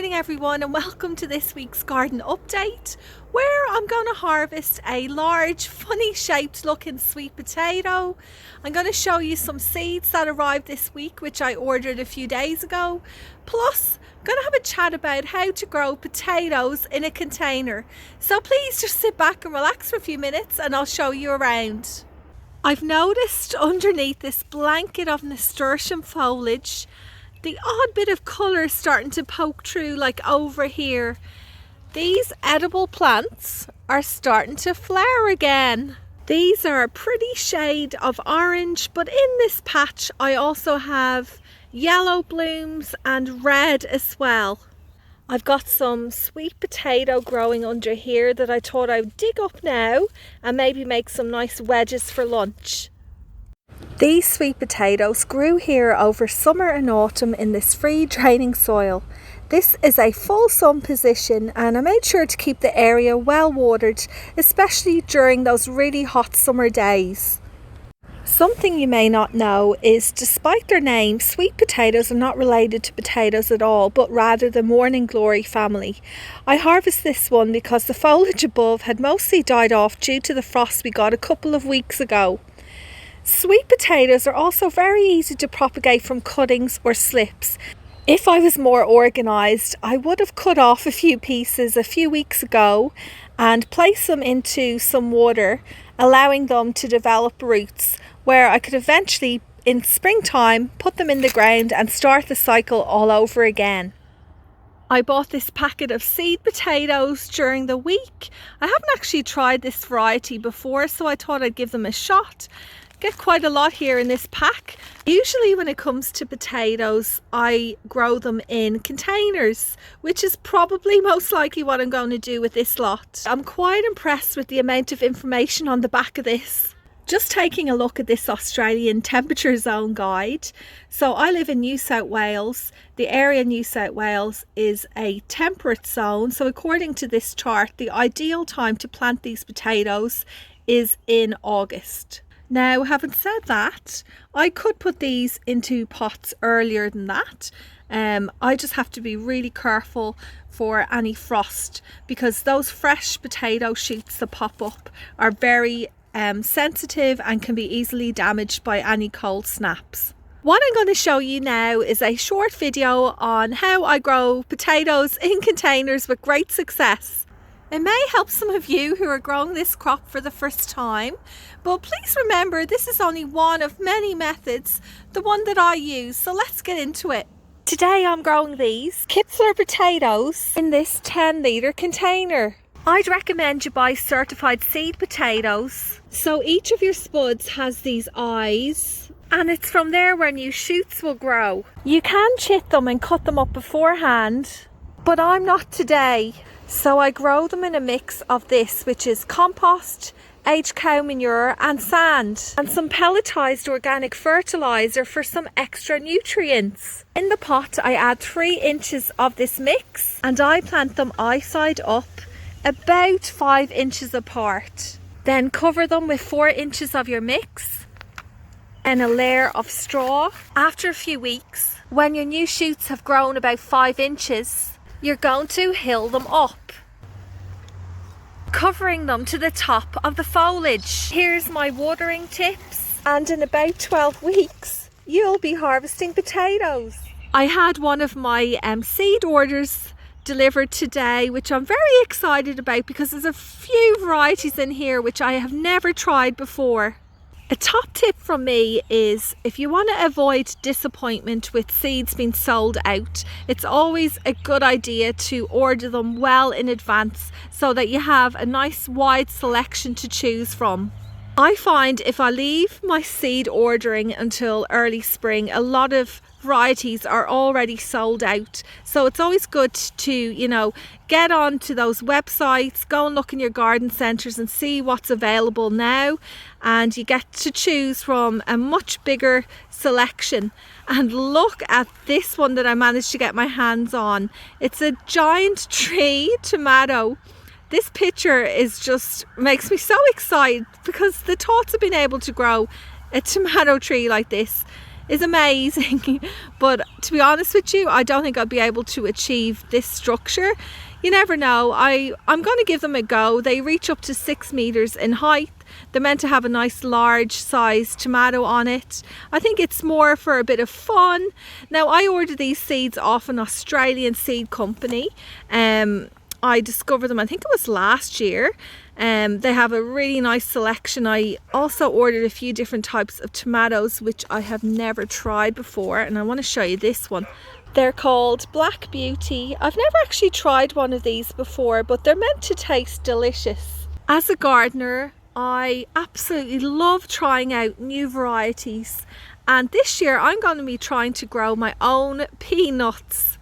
morning everyone, and welcome to this week's garden update, where I'm going to harvest a large funny shaped looking sweet potato. I'm going to show you some seeds that arrived this week which I ordered a few days ago, plus I'm going to have a chat about how to grow potatoes in a container. So please just sit back and relax for a few minutes and I'll show you around. I've noticed underneath this blanket of nasturtium foliage the odd bit of colour starting to poke through, like over here. These edible plants are starting to flower again. These are a pretty shade of orange, but in this patch I also have yellow blooms and red as well. I've got some sweet potato growing under here that I thought I would dig up now and maybe make some nice wedges for lunch. These sweet potatoes grew here over summer and autumn in this free draining soil. This is a full sun position and I made sure to keep the area well watered, especially during those really hot summer days. Something you may not know is, despite their name, sweet potatoes are not related to potatoes at all, but rather the morning glory family. I harvest this one because the foliage above had mostly died off due to the frost we got a couple of weeks ago. Sweet potatoes are also very easy to propagate from cuttings or slips. If I was more organised, I would have cut off a few pieces a few weeks ago and placed them into some water, allowing them to develop roots, where I could eventually, in springtime, put them in the ground and start the cycle all over again. I bought this packet of seed potatoes during the week. I haven't actually tried this variety before, so I thought I'd give them a shot. Get quite a lot here in this pack. Usually when it comes to potatoes, I grow them in containers, which is probably most likely what I'm going to do with this lot. I'm quite impressed with the amount of information on the back of this. Just taking a look at this Australian temperature zone guide. So I live in New South Wales. The area in New South Wales is a temperate zone. So according to this chart, the ideal time to plant these potatoes is in August. Now, having said that, I could put these into pots earlier than that. I just have to be really careful for any frost, because those fresh potato shoots that pop up are very sensitive and can be easily damaged by any cold snaps. What I'm going to show you now is a short video on how I grow potatoes in containers with great success. It may help some of you who are growing this crop for the first time, but please remember this is only one of many methods, the one that I use, so let's get into it. Today I'm growing these Kipfler potatoes in this 10-litre container. I'd recommend you buy certified seed potatoes. So each of your spuds has these eyes, and it's from there where new shoots will grow. You can chit them and cut them up beforehand, but I'm not today. So I grow them in a mix of this, which is compost, aged cow manure and sand, and some pelletized organic fertilizer for some extra nutrients. In the pot I add 3 inches of this mix and I plant them eye side up, about 5 inches apart. Then cover them with 4 inches of your mix and a layer of straw. After a few weeks, when your new shoots have grown about 5 inches, you're going to hill them up, covering them to the top of the foliage. Here's my watering tips, and in about 12 weeks you'll be harvesting potatoes. I had one of my seed orders delivered today, which I'm very excited about because there's a few varieties in here which I have never tried before. A top tip from me is, if you want to avoid disappointment with seeds being sold out, it's always a good idea to order them well in advance so that you have a nice wide selection to choose from. I find if I leave my seed ordering until early spring, a lot of varieties are already sold out. So it's always good to, get on to those websites, go and look in your garden centres and see what's available now. And you get to choose from a much bigger selection. And look at this one that I managed to get my hands on. It's a giant tree tomato. This picture makes me so excited because the thoughts of being able to grow a tomato tree like this is amazing. But to be honest with you, I don't think I'll be able to achieve this structure. You never know. I'm going to give them a go. They reach up to 6 meters in height. They're meant to have a nice large size tomato on it. I think it's more for a bit of fun. Now, I ordered these seeds off an Australian seed company. I discovered them, I think it was last year. They have a really nice selection. I also ordered a few different types of tomatoes which I have never tried before, and I want to show you this one. They're called Black Beauty. I've never actually tried one of these before, but they're meant to taste delicious. As a gardener, I absolutely love trying out new varieties, and this year I'm going to be trying to grow my own peanuts.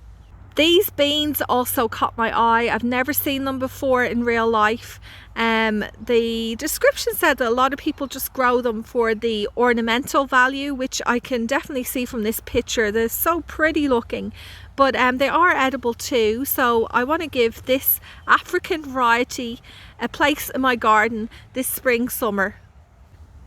These beans also caught my eye. I've never seen them before in real life. The description said that a lot of people just grow them for the ornamental value, which I can definitely see from this picture. They're so pretty looking, but they are edible too. So I want to give this African variety a place in my garden this spring, summer.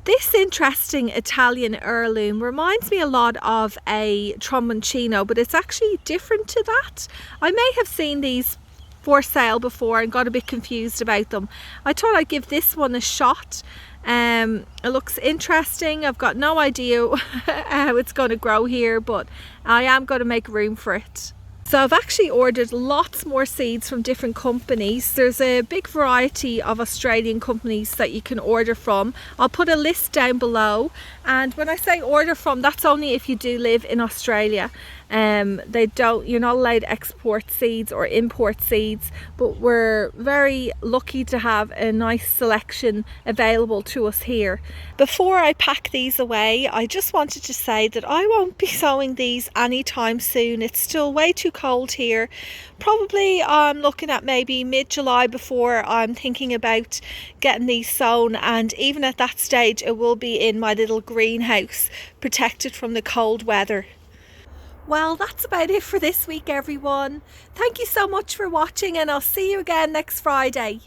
This interesting Italian heirloom reminds me a lot of a tromboncino, but it's actually different to that. I may have seen these for sale before and got a bit confused about them. I thought I'd give this one a shot. It looks interesting. I've got no idea how it's going to grow here, but I am going to make room for it. So I've actually ordered lots more seeds from different companies. There's a big variety of Australian companies that you can order from. I'll put a list down below, and when I say order from, that's only if you do live in Australia. You're not allowed to export seeds or import seeds, but we're very lucky to have a nice selection available to us here. Before I pack these away, I just wanted to say that I won't be sowing these anytime soon. It's still way too cold here. Probably I'm looking at maybe mid-July before I'm thinking about getting these sown, and even at that stage it will be in my little greenhouse, protected from the cold weather. Well, that's about it for this week, everyone. Thank you so much for watching, and I'll see you again next Friday.